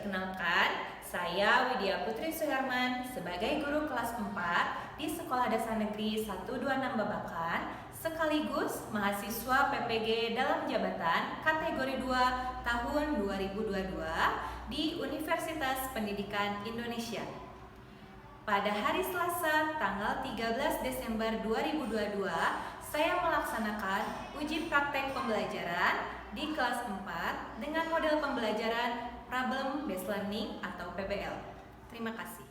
Perkenalkan, saya Widya Putri Suherman sebagai guru kelas 4 di Sekolah Dasar Negeri 126 Babakan sekaligus mahasiswa PPG dalam jabatan kategori 2 tahun 2022 di Universitas Pendidikan Indonesia. Pada hari Selasa tanggal 13 Desember 2022, saya melaksanakan uji praktek pembelajaran di kelas 4 dengan model pembelajaran Problem Based Learning atau PBL. Terima kasih.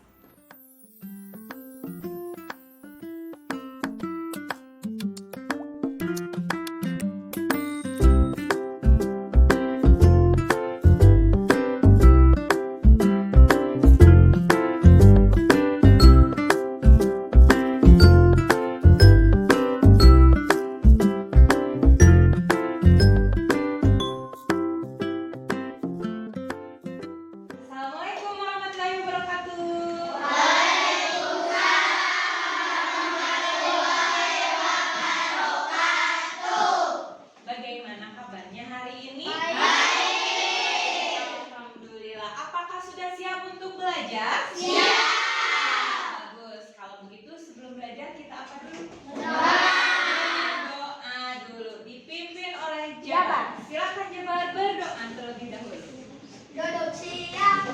Silakan Jabar berdoa terlebih dahulu. Duduk siap.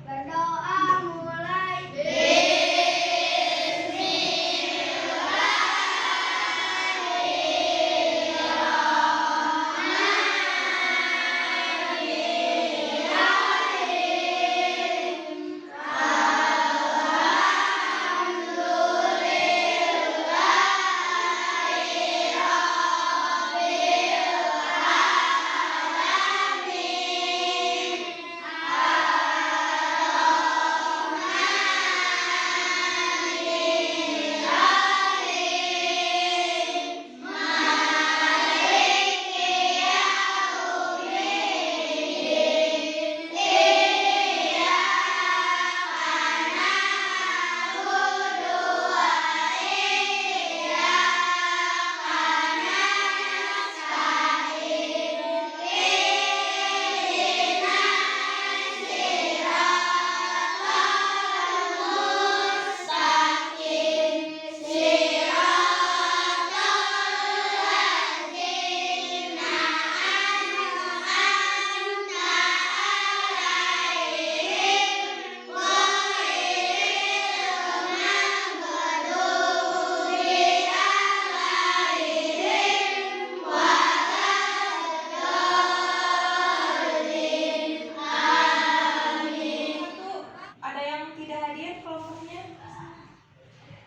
Berdoa mulai.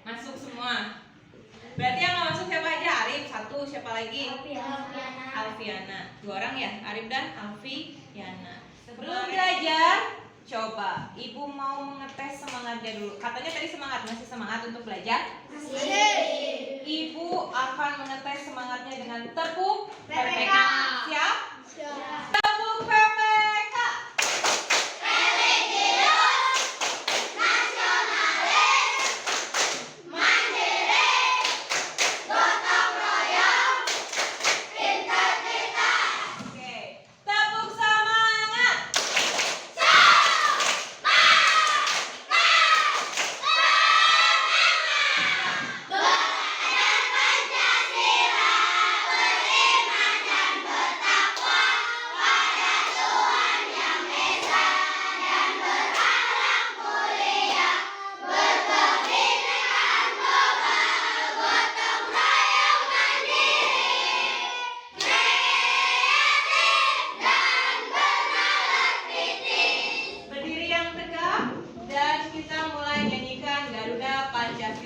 Masuk semua. Berarti yang nggak masuk siapa aja? Arif satu, siapa lagi? Alfiana. 2 orang ya, Arif dan Alfiana. Sebelum belajar, coba Ibu mau mengetes semangatnya dulu. Katanya tadi semangat, masih semangat untuk belajar? Ibu akan mengetes semangatnya dengan tepuk PPK. Siap? Tepuk PPK.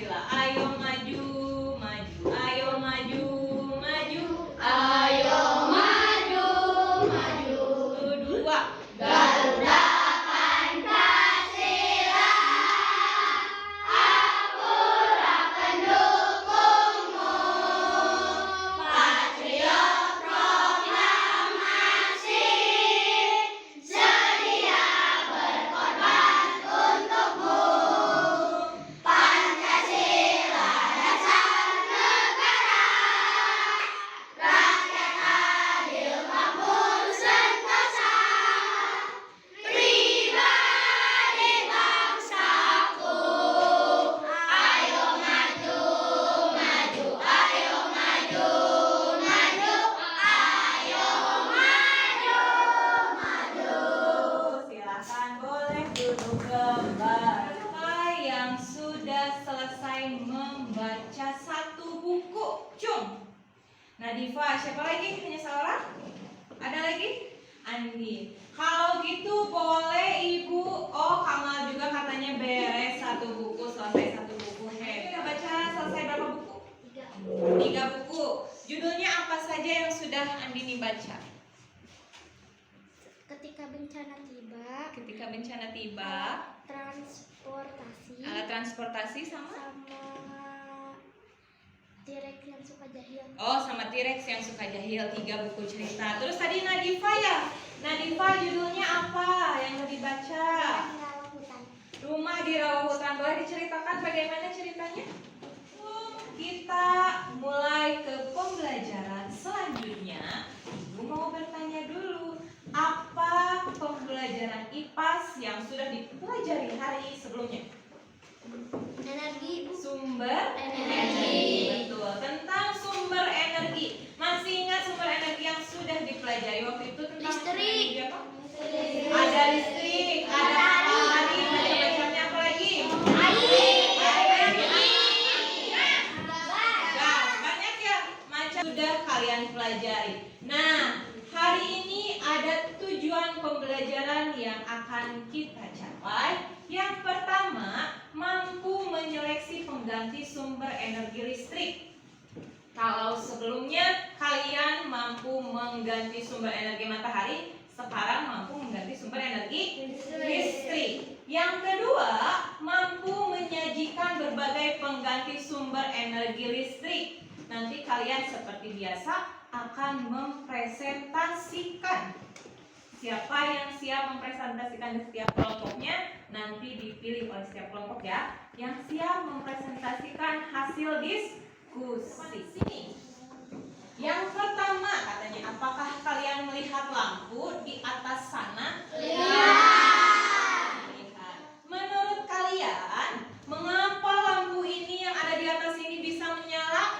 Ayo maju, maju, ayo maju, maju, ayo maju, maju. 2, Garuda Pancasila, akulah pendukungmu. Patriot proklamasi, sedia berkorban untukmu. Pancasila selesai membaca satu buku. Cung. Nadifa, siapa lagi? Hanya seorang? Ada lagi? Andi. Kalau gitu boleh Ibu. Oh, Kamal juga katanya beres satu buku, selesai satu buku. Udah baca selesai berapa buku? 3 buku. Judulnya apa saja yang sudah Andini baca? Ketika bencana tiba. Ketika bencana tiba. Transportasi. Alat transportasi sama? T-Rex yang suka jahil. Oh, sama T-Rex yang suka jahil, 3 buku cerita. Terus tadi Nadifa ya? Nadifa judulnya apa yang tadi baca? Rumah di Rawa Hutan. Boleh diceritakan bagaimana ceritanya? Kita mulai ke pembelajaran selanjutnya. Ibu mau bertanya dulu, apa pembelajaran IPAS yang sudah dipelajari hari sebelumnya? Energi. Sumber Energi. Betul, tentang sumber energi. Masih ingat sumber energi yang sudah dipelajari waktu itu tentang Listrik. energi apa? Ada listrik, ada matahari, macam-macamnya apa lagi? Air, gas, banyak ya macam sudah kalian pelajari. Nah, hari ini ada tujuan pembelajaran yang akan kita capai. Yang pertama, mampu menyeleksi pengganti sumber energi listrik. Kalau sebelumnya kalian mampu mengganti sumber energi matahari, sekarang mampu mengganti sumber energi listrik. Yang kedua, mampu menyajikan berbagai pengganti sumber energi listrik. Nanti kalian seperti biasa akan mempresentasikan. Siapa yang siap mempresentasikan di setiap kelompoknya nanti dipilih oleh setiap kelompok ya. Yang siap mempresentasikan hasil diskusi. Sini. Yang pertama katanya, apakah kalian melihat lampu di atas sana? Lihat. Menurut kalian, mengapa lampu ini yang ada di atas ini bisa menyala?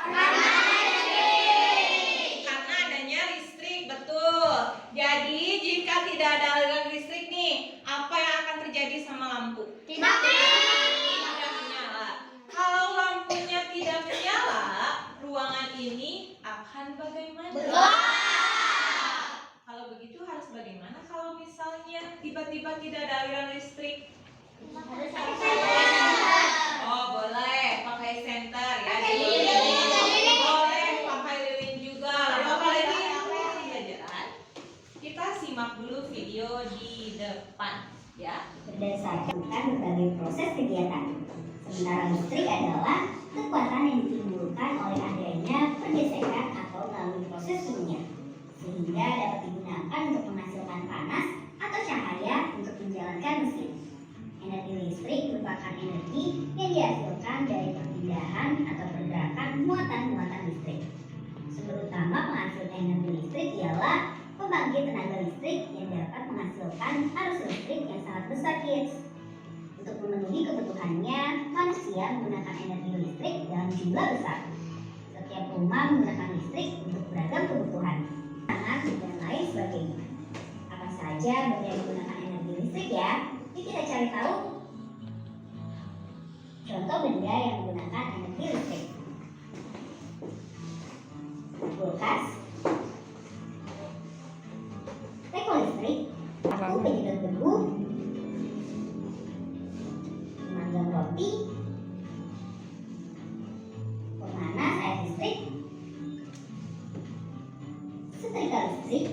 Karena adanya listrik, betul. Jadi jika tidak ada aliran listrik nih, apa yang akan terjadi sama lampu? Tidak menyala. Kalau lampunya tidak menyala, ruangan ini akan bagaimana? Kalau begitu harus bagaimana kalau misalnya tiba-tiba tidak ada aliran listrik? Oh, boleh pakai senter ya. Boleh pakai lilin juga. Lalu apa lagi? Pembelajaran. Kita simak dulu video di depan ya. Berdasarkan berbagai proses kegiatan. Sementara listrik adalah kekuatan yang ditimbulkan oleh adanya pergesekan atau melalui proses suhunya, sehingga dapat digunakan untuk menghasilkan panas atau cahaya untuk menjalankan mesin. Energi listrik merupakan energi yang dihasilkan dari perpindahan atau pergerakan muatan-muatan listrik. Sumber utama penghasil energi listrik ialah pembangkit tenaga listrik yang dapat menghasilkan arus listrik yang sangat besar, kids. Untuk memenuhi kebutuhannya, manusia menggunakan energi listrik dalam jumlah besar. Setiap rumah menggunakan listrik untuk beragam kebutuhan, pangan dan lain sebagainya. Apa saja benda yang menggunakan energi listrik ya? Yuk kita cari tahu. Contoh benda yang menggunakan energi listrik: kulkas, teko listrik, lampu penyedot debu, pemanggang roti, pemanas air listrik, setrika listrik,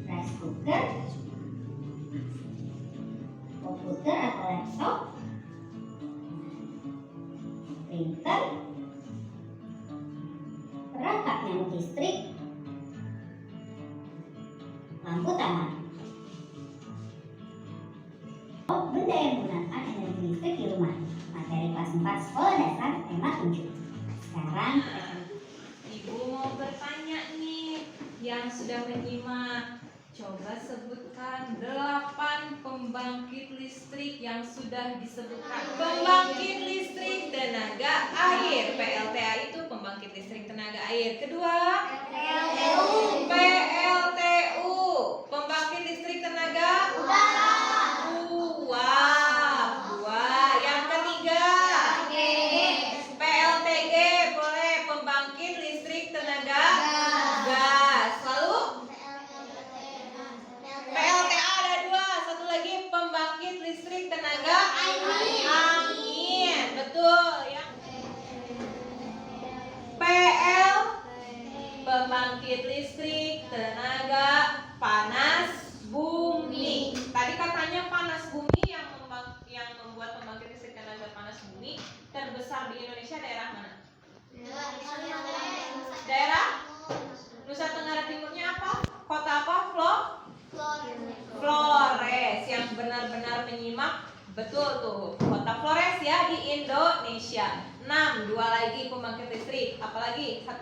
rice cooker, komputer atau laptop, printer, perangkat nyamuk listrik, lampu taman. Benda yang menggunakan energi listrik di rumah. Materi kelas 4 sekolah dasar tema 7. Sekarang Ibu mau bertanya nih, yang sudah menyimak, coba sebutkan 8 pembangkit listrik yang sudah disebutkan. Pembangkit listrik tenaga air, PLTA itu pembangkit listrik tenaga air. Kedua, PLTU, pembangkit listrik tenaga uap. Yang ketiga, pembangkit listrik tenaga angin. Betul ya. PL pembangkit listrik tenaga panas bumi. Tadi katanya panas bumi yang membuat pembangkit listrik tenaga panas bumi terbesar di Indonesia daerah mana? Daerah Nusa Tenggara Timurnya apa? Kota apa? Flores. Yang benar-benar menyimak, betul tuh, kota Flores ya di Indonesia. 6, 2 lagi pembangkit listrik. Apalagi? 1.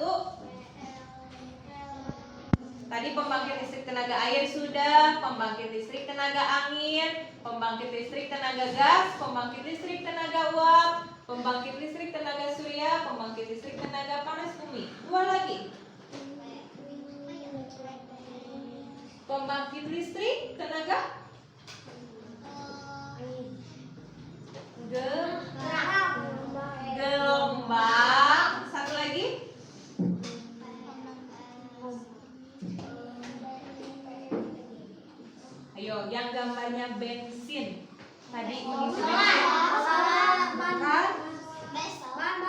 Tadi pembangkit listrik tenaga air sudah, pembangkit listrik tenaga angin, pembangkit listrik tenaga gas, pembangkit listrik tenaga uap, pembangkit listrik tenaga surya, pembangkit listrik tenaga panas bumi. 2 lagi. Pembangkit listrik tenaga gelombang. 1 lagi. Ayo, yang gambarnya bensin. Tadi mengisi bensin. Bukan?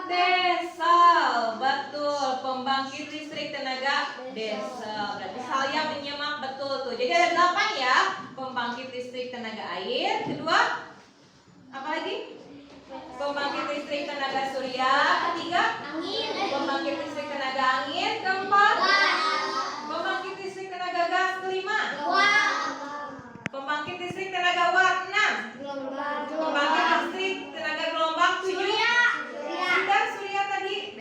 Diesel. Betul, pembangkit listrik tenaga diesel. Berarti saya menyimak betul tuh. Jadi ada 8 ya. Pembangkit listrik tenaga air. Kedua, apa lagi? Pembangkit listrik tenaga surya. Ketiga, pembangkit listrik tenaga angin. Keempat, pembangkit listrik tenaga gas. Kelima, pembangkit listrik tenaga uap. 6, pembangkit listrik tenaga gelombang. 7, sudah surya tadi.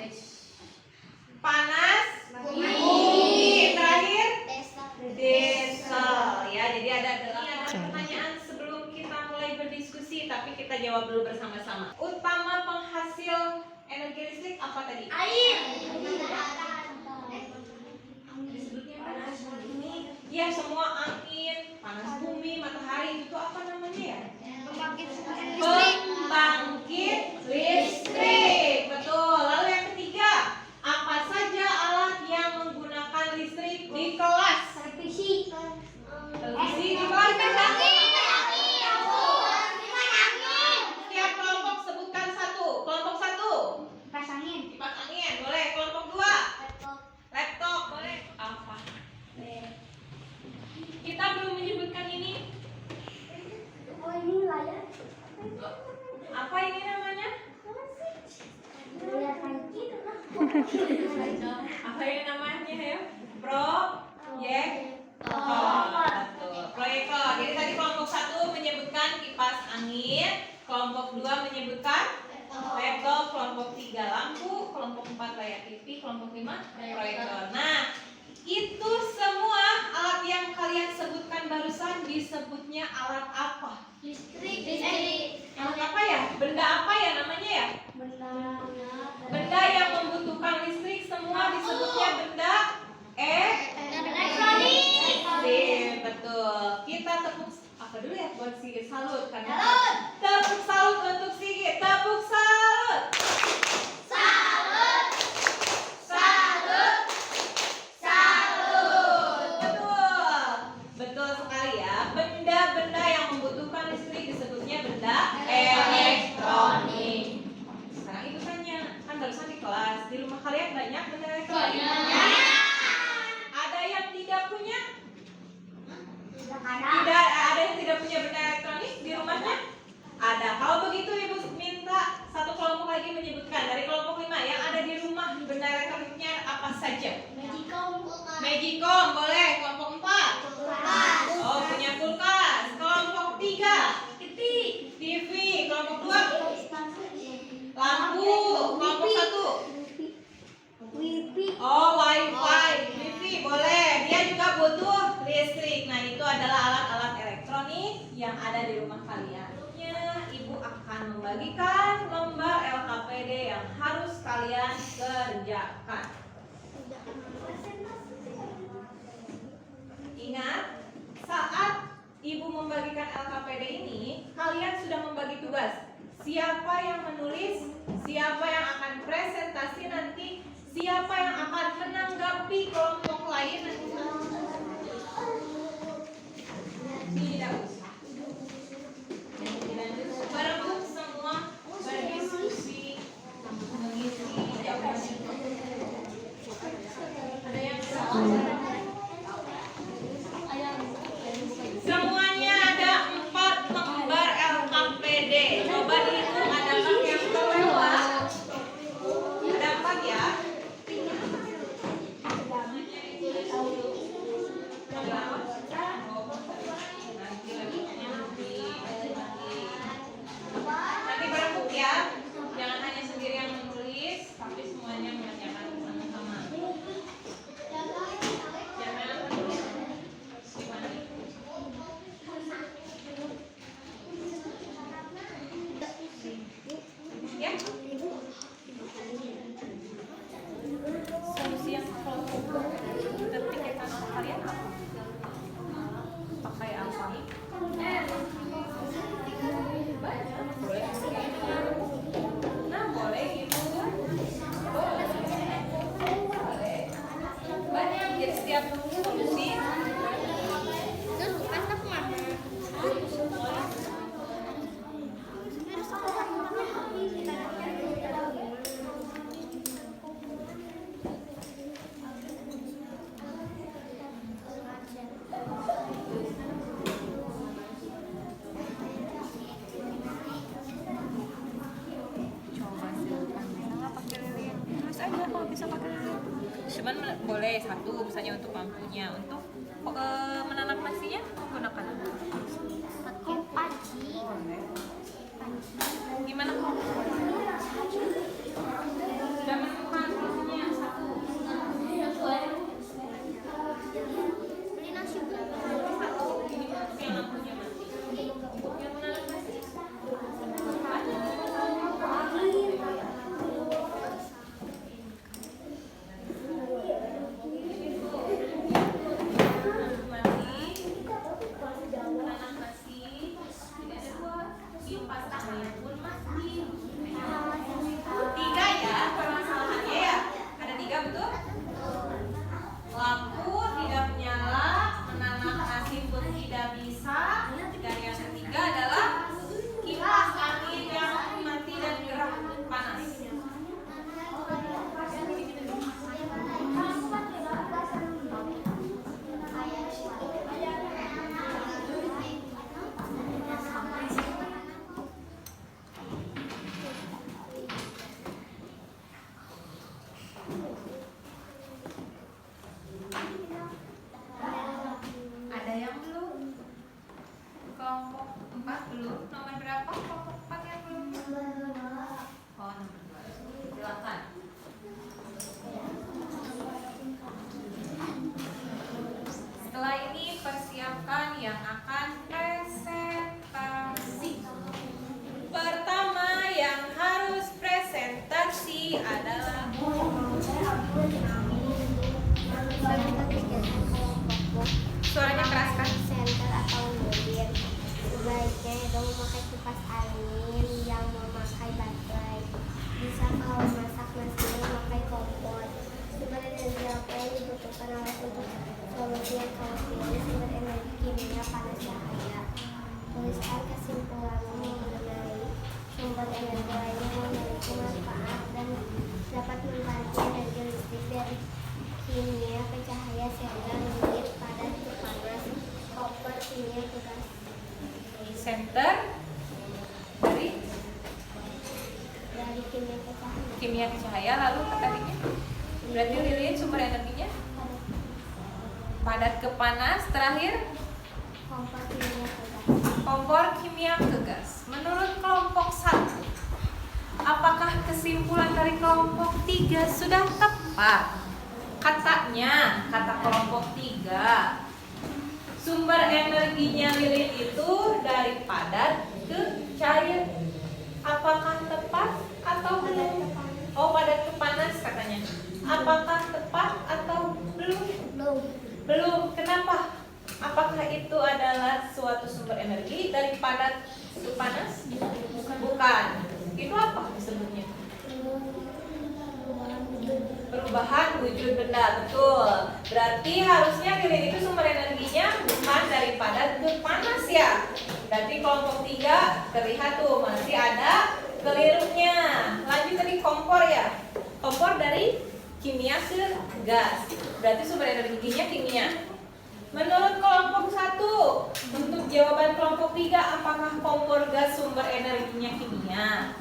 Panas bumi. Terakhir diesel ya. Jadi ada pertanyaan sebelum kita mulai berdiskusi, tapi kita jawab dulu bersama-sama. Utama penghasil energi listrik apa tadi? Air. Disebutnya panas bumi. Ya, semua angin, panas bumi, matahari itu apa namanya ya? Pembangkit listrik. Betul. Lalu yang ketiga, apa saja alat yang menggunakan listrik di kelas? Televisi. Televisi di kelas kan? Setiap kelompok sebutkan 1. Kelompok 1, Kipas angin. kipas angin, boleh. Kelompok 2, laptop, boleh. Apa? Kita belum menyebutkan ini. Oh, ini layar. Apa ini namanya? Layar panci itu kan. Apa ini namanya ya? Proyektor. Betul. Proyektor. Jadi tadi kelompok 1 menyebutkan kipas angin, kelompok 2 menyebutkan laptop, kelompok 3 lampu, kelompok 4 layar TV, kelompok 5 proyektor. Nah, itu semua alat yang kalian sebutkan barusan disebutnya alat apa? Listrik. Alat apa ya? Benda apa ya namanya ya? Benda yang membutuhkan listrik semua disebutnya benda Elektronik. Betul. Kita tepuk apa dulu ya buat Sigit? Salut kan? Salut. Tepuk salut untuk Sigit. Tepuk salut. Salut. Betul. Betul sekali ya. Benda-benda yang membutuhkan listrik disebutnya benda elektronik. Sekarang ibu tanya, kan barusan di kelas, di rumah kalian banyak benda elektronik? Ada yang tidak punya? Tidak, ada yang tidak punya benda elektronik di rumahnya? Ada. Kalau begitu ibu minta satu kelompok lagi menyebutkan dari kelompok 5 yang ada di rumah benda elektroniknya apa saja? Magicom boleh. Kelompok 4. Oh, punya kulkas. Kelompok 3. TV. Kelompok 2. Lampu. Kelompok 1. Oh, wifi. Wifi boleh. Dia juga butuh listrik. Nah, itu adalah alat-alat elektronik yang ada di rumah kalian. Sebelumnya, ibu akan membagikan lembar LKPD yang harus kalian kerjakan. Ingat, saat ibu membagikan LKPD ini, kalian sudah membagi tugas. Siapa yang menulis, siapa yang akan presentasi nanti, siapa yang akan menanggapi kelompok lain nanti. Tidak usah. Cuman boleh satu misalnya untuk lampunya. Untuk menanak nasinya menggunakan apa? Pakai panci. Gimana? Sudah menemukan solusinya yang satu. Beli nasi Satu ini untuk yang lampunya mati. Yang menanak nasi. Tiga ya permasalahannya ya. Ada tiga betul? Lampu tidak menyala, menanak nasi pun tidak bisa. Dan yang ketiga adalah kipas angin yang mati dan gerah panas. Ada yang belum? Kelompok 4 belum? Nomor berapa? Kelompok 4 yang belum? Oh, nomor 2. Silakan. Setelah ini persiapkan yang akan presentasi. Pertama yang harus presentasi adalah suaranya keras kan? Center atau mobil. Sebaiknya itu memakai kipas angin yang memakai baterai. Bisa kalau masak nasinya memakai kompor. Sumber energi apa yang dibutuhkan oleh untuk solusi yang kamu pilih? Sumber energi kimia panas cahaya. Tuliskan kesimpulanmu mengenai sumber energi lainnya yang memiliki manfaat dan dapat membantu energi listrik dari kimia ke cahaya, sehingga menjadi padat ke panas, kompor kimia ke gas. Center dari Kimia ke cahaya. kimia ke cahaya, lalu apa tadinya? Berarti lilin sumber energinya padat ke panas, terakhir Kompor kimia ke gas. kompor kimia ke gas. Menurut kelompok 1, apakah kesimpulan dari kelompok 3 sudah tepat? Katanya, kata kelompok 3, sumber energinya lilin itu dari padat ke cair. Apakah tepat atau belum? Oh, padat ke panas katanya. Apakah tepat atau belum? Belum. Belum. Kenapa? Apakah itu adalah suatu sumber energi dari padat ke panas? Bukan. Itu apa disebutnya? Perubahan wujud benda, betul. Berarti harusnya lilin itu sumber energinya bukan dari padat ke panas ya. Berarti kelompok 3 terlihat tuh masih ada kelirunya. Lanjut tadi kompor ya. Kompor dari kimia ke gas. Berarti sumber energinya kimia. Menurut kelompok 1, untuk jawaban kelompok 3, apakah kompor gas sumber energinya kimia?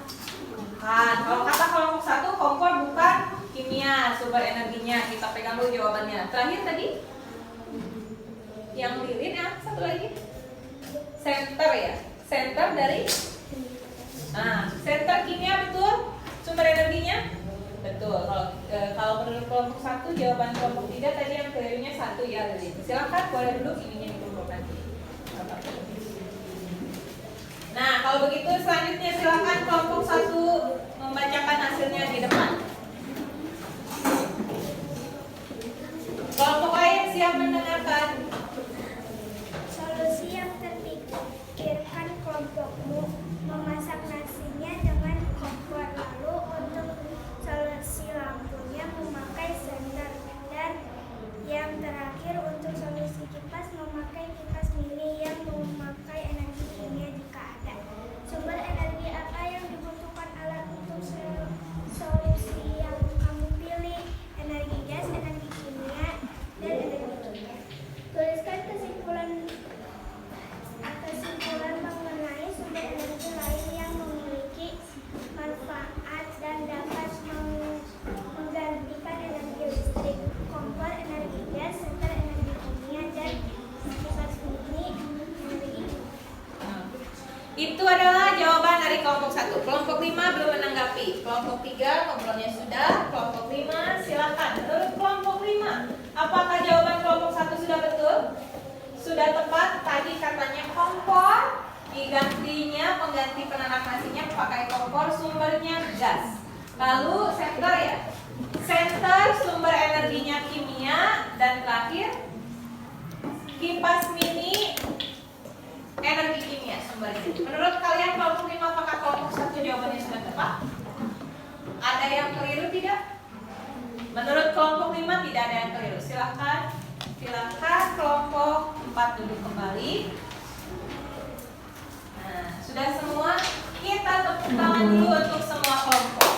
Bukan. Kalau kata kelompok 1, kompor bukan kimia sumber energinya. Kita pegang dulu jawabannya. Terakhir tadi yang lilin, yang satu lagi center ya. Center dari center kimia, betul? Sumber energinya betul. Kalau menurut kelompok 1, jawaban kelompok 3 tadi yang kelirunya 1 ya, lilin. Silakan boleh duduk, ininya ditutup nanti. Nah, kalau begitu selanjutnya silakan kelompok 1 membacakan hasilnya di depan. Kelompok lain siap mendengarkan. Solusi yang terpikirkan kelompokmu, memasak nasinya dengan kompor. Lalu untuk solusi lampunya memakai senter, dan yang terakhir untuk solusi kipas memakai kipas mini yang memakai energi kimia jika ada. Sumber energi apa yang dibutuhkan alat untuk solusi yang kamu pilih? Energi gas, energi kimia, dan energi kimia. Itu adalah jawaban dari kelompok 1. Kelompok 5 belum menanggapi. Kelompok 3 ngobrolnya sudah. Kelompok 5 silakan. Menurut kelompok 5, apakah jawaban kelompok 1 sudah betul? Sudah tepat. Tadi katanya kompor, digantinya pengganti penanak nasinya pakai kompor, sumbernya gas. Lalu center ya. Center sumber energinya kimia, dan terakhir kipas mini energi kimia sumbernya. Menurut kalian kelompok 5 apakah kelompok 1 jawabannya sudah tepat? Ada yang keliru tidak? Menurut kelompok 5 tidak ada yang keliru. Silakan kelompok 4 duduk kembali. Nah, sudah semua? Kita tepuk tangan dulu untuk semua kelompok.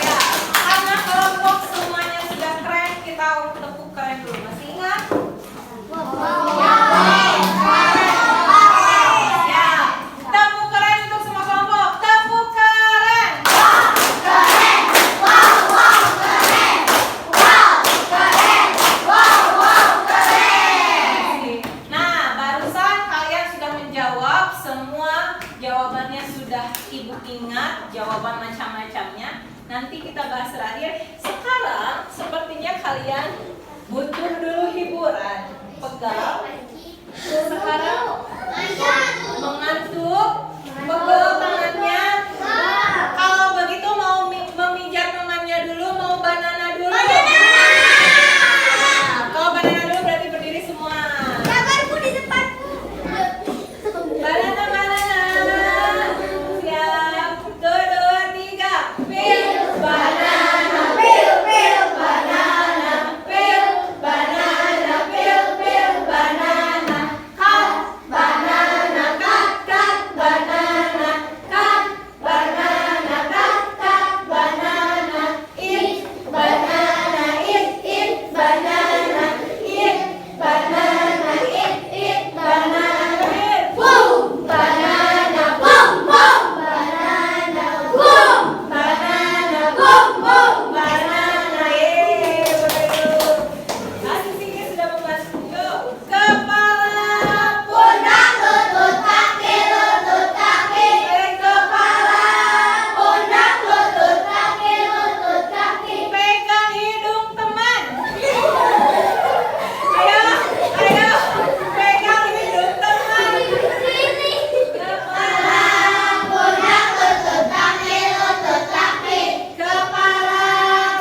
Ya, karena kelompok semuanya sudah keren, kita tepuk keren dulu. Masih ingat? Ya, tepuk keren untuk semua kelompok. Tepuk keren. Nah, barusan kalian sudah menjawab semua jawabannya, sudah Ibu ingat jawaban macam-macamnya. Nanti kita bahas terakhir. Sekarang sepertinya kalian butuh dulu hiburan. Pegal. Sekarang mengantuk. Pegel tangannya. Kalau begitu mau memijat temannya dulu, mau banana dulu. Kalau banana dulu berarti berdiri semua. Banana. Siap. 1, 2, 3. Pil banana. Pil banana. Pil banana. Pil banana. Cut banana. Cut banana. Cut banana. Cut banana. Eat banana. Eat banana. Eat banana. Eat banana. Boom banana. Boom banana. Boom banana. Boom banana. Yeay, betul. Masih sini sudah membantu. Yuk, kepala, pundak, lutut, kaki, lutut, kaki. Kepala, pundak, lutut, kaki, lutut, kaki. Pegang hidung teman. Ayo, pegang hidung teman. Kepala, pundak, lutut, kaki, lutut, kaki. Kepala,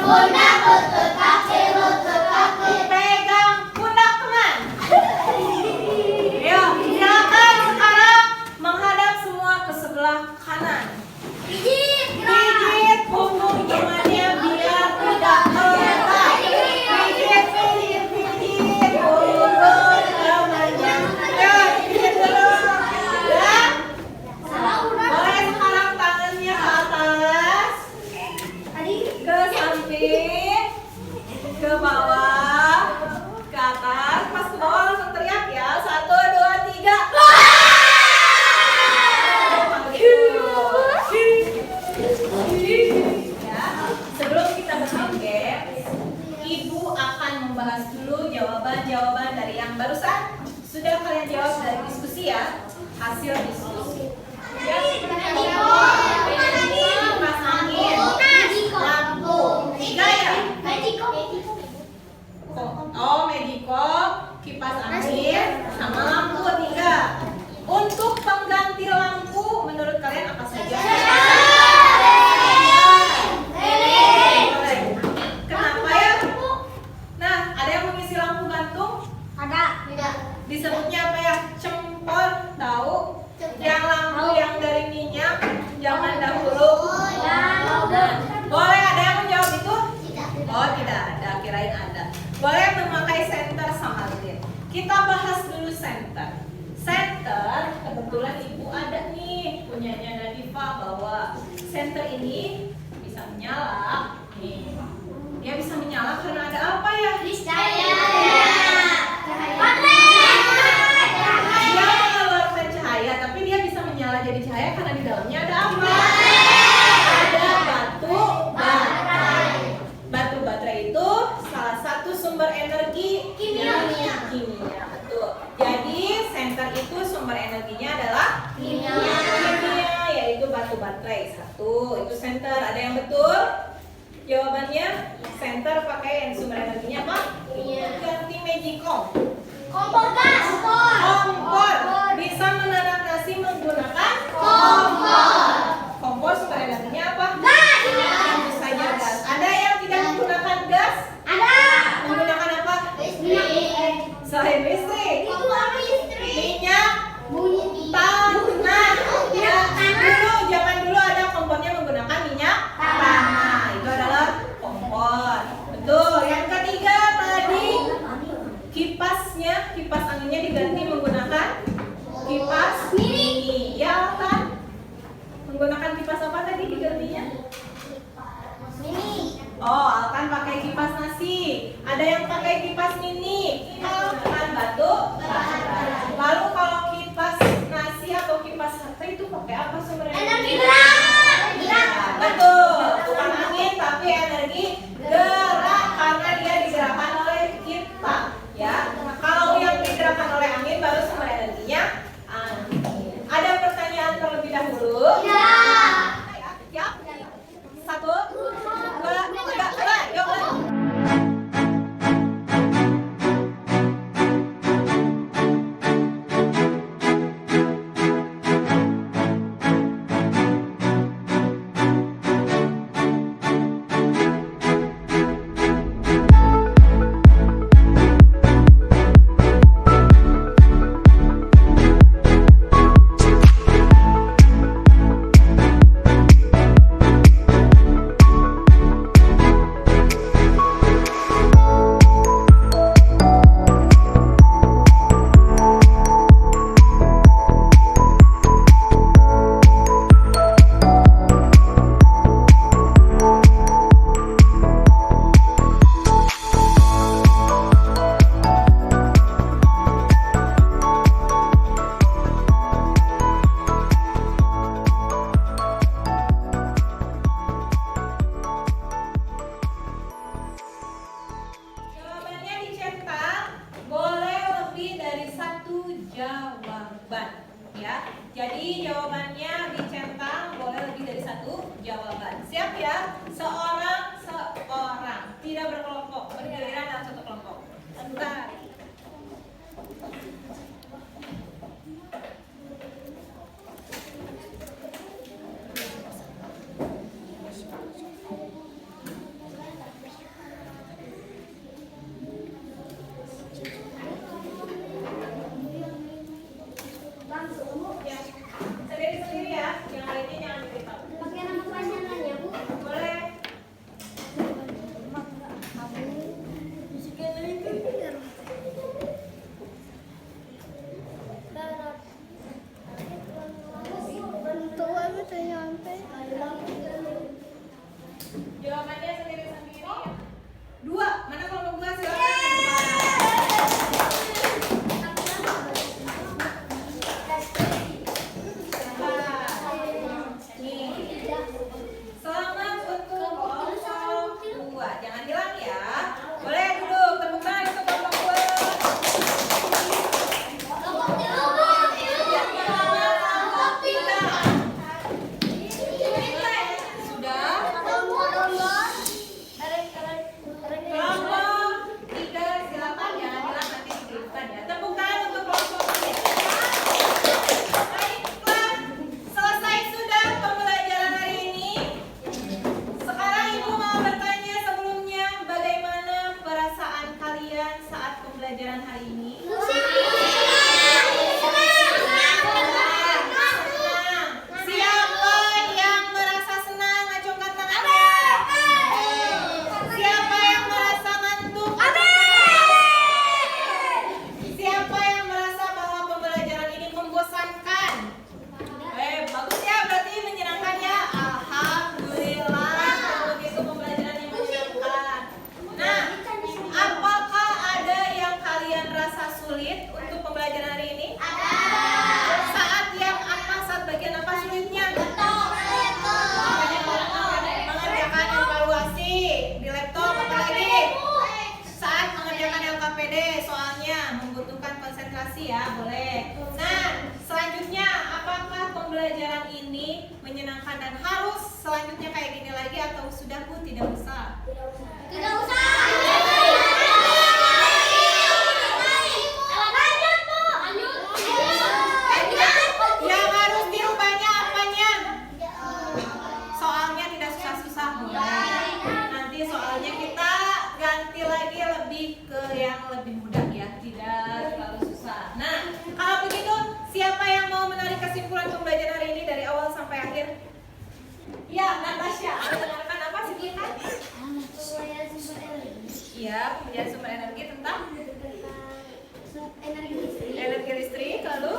pundak, lutut, kaki, lutut, kaki. Pegang pundak teman. Ayo, silakan sekarang menghadap semua ke sebelah kanan. Pijit punggung temannya biar tidak terletak. Pijit punggung temannya. Ya, pijit dulu. Ya. Boleh sekarang tangannya ke atas, ke samping, ke bawah, ke atas. Pas ke bawah langsung teriak ya. 1, 2, 3. Ya, sebelum kita bermain game, Ibu akan membahas dulu jawaban-jawaban dari yang barusan sudah kalian jawab dari diskusi ya, hasil diskusi. Ya, kipas angin, lampu, 3 ya. Oh, Magicom, kipas angin, sama lampu 3. Untuk pengganti lampu, menurut kalian apa saja? Boleh. Kenapa ya? Nah, ada yang mengisi lampu gantung? Disebutnya apa ya? Cempor, tahu? Yang lampu yang dari minyak, zaman dahulu. Boleh, ada yang menjawab itu? Oh, tidak ada, kirain ada. Boleh memakai senter sama lilin. Kita bahas dulu senter. Senter, kebetulan Ibu ada nih, punyanya Nadifa, bahwa senter ini bisa menyala. Nih, dia bisa menyala karena ada apa ya? Dia mengeluarkan cahaya, tapi dia bisa menyala jadi cahaya karena di dalamnya ada apa? Ada batu baterai. Batu baterai itu salah satu sumber energi kimia. Betul. Jadi itu sumber energinya adalah kimia, yaitu batu baterai. Satu, itu center. Ada yang betul? Jawabannya center pakai sumber energinya apa? Ganti magicom. Kompor gas. Kompor. Bisa menanak nasi menggunakan kompor. Kompor sumber energinya apa? Gas. Tentu saja gas. Ada yang tidak menggunakan gas? Ada. Menggunakan apa? Selain listrik. Itu apa listrik? Minyak Bunyi tanah. Ya, zaman dulu ada kompornya menggunakan minyak tanah. Itu adalah kompor. Betul. Yang ketiga tadi kipas anginnya diganti menggunakan kipas mini. Ya kan? Menggunakan kipas apa tadi digantinya? Mini. Oh, Alkan pakai kipas nasi. Ada yang pakai kipas mini. Alkan batu. Lalu kalau kipas nasi atau kipas sate itu pakai apa sumbernya? Energi gerak. Ya, betul. Bukan angin tapi energi gerak karena dia digerakkan oleh kita. Ya. Nah, kalau yang digerakkan oleh angin baru sumber energinya angin. Ada pertanyaan terlebih dahulu? Ya. Ya. Satu, dua, tiga, mulai. Yuk, mulai. Jawabannya dicetak, boleh lebih dari satu jawaban, ya. Jadi jawabannya dicetak boleh lebih dari satu jawaban. Siap ya? Seorang, tidak berkelompok, bergiliran dalam satu kelompok. Sebentar. Ya, sendiri-sendiri ya. Yang lainnya jangan diberitahu. Pakai nama panjangannya, Bu. Boleh. Jawabannya sendiri-sendiri. Dua, mana kelompok dua silakan. Selamat untuk kelompok dua. Jangan hilang ya. Boleh duduk. Tepuk tangan untuk kelompok dua. Sudah. Kelompok tiga silakan jangan hilang nanti diberikan ya. Tepuk tangan untuk kelompok tiga. Baiklah, selesai sudah pembelajaran hari ini. Sekarang Ibu mau bertanya sebelumnya, bagaimana perasaan kalian saat pembelajaran hari ini? Senang. Siapa yang merasa senang? Acungkan tangannya. Siapa yang merasa ngantuk? Siapa yang merasa bahwa pembelajaran ini membosankan? Bagus ya, berarti menyenangkan ya. Alhamdulillah, kalau begitu pembelajaran yang menyenangkan. Nah, apakah ada yang kalian rasa sulit untuk pembelajaran hari ini? Saat yang apa? Saat bagian apa sulitnya? Mengerjakan evaluasi di laptop, apa lagi? Saat mengerjakan LKPD, soalnya membutuhkan konsentrasi ya, boleh. Nah, selanjutnya apakah pembelajaran ini menyenangkan dan harus selanjutnya kayak gini lagi atau sudah Bu tidak usah? Tidak usah. Yang harus dirubahnya apanya? Soalnya tidak susah-susah Bu. Nanti soalnya kita ganti lagi lebih ke yang lebih mudah ya, tidak terlalu susah. Nah, kalau begitu siapa yang mau menarik kesimpulan pembelajaran hari ini dari awal sampai akhir? Ya, Natasha. Mendengarkan apa singkatan? Iya, pembelajaran sumber energi tentang energi listrik. Lalu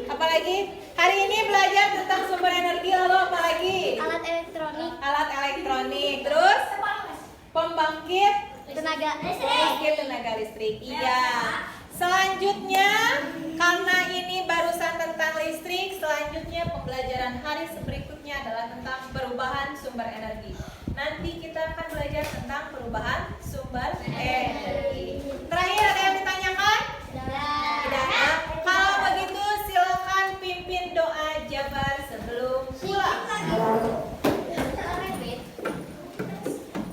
apalagi? Hari ini belajar tentang sumber energi, lalu apalagi? Alat elektronik. Alat elektronik. Terus pembangkit Tenaga tenaga listrik. Iya. Selanjutnya, karena ini barusan tentang listrik, selanjutnya pembelajaran hari berikutnya adalah tentang perubahan sumber energi. Nanti kita akan belajar tentang perubahan sumber energi. Terakhir, ada yang ditanyakan? Tidak ada. Kalau begitu silakan pimpin doa Jabar sebelum pulang.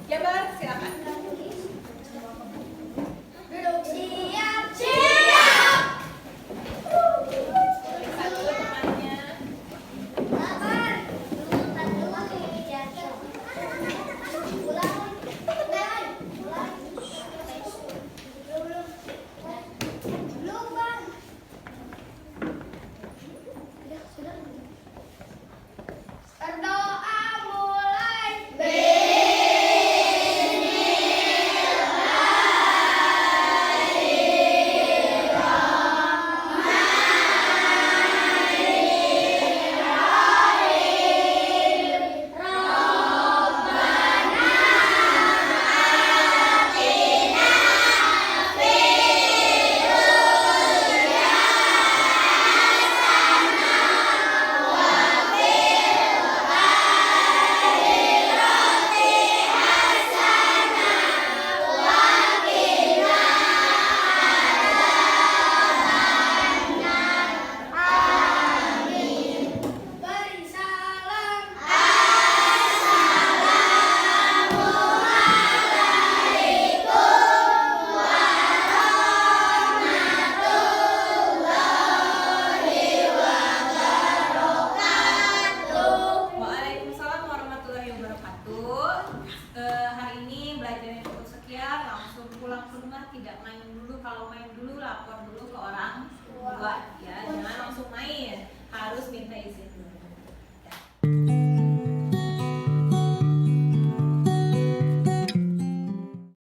Jabar, silakan. Satu temannya. Berdoa mulai. Beri salam. Waalaikumsalam warahmatullahi wabarakatuh. Hari ini belajarnya cukup sekian, langsung pulang ke rumah, tidak main dulu. Kalau main dulu lapor dulu ke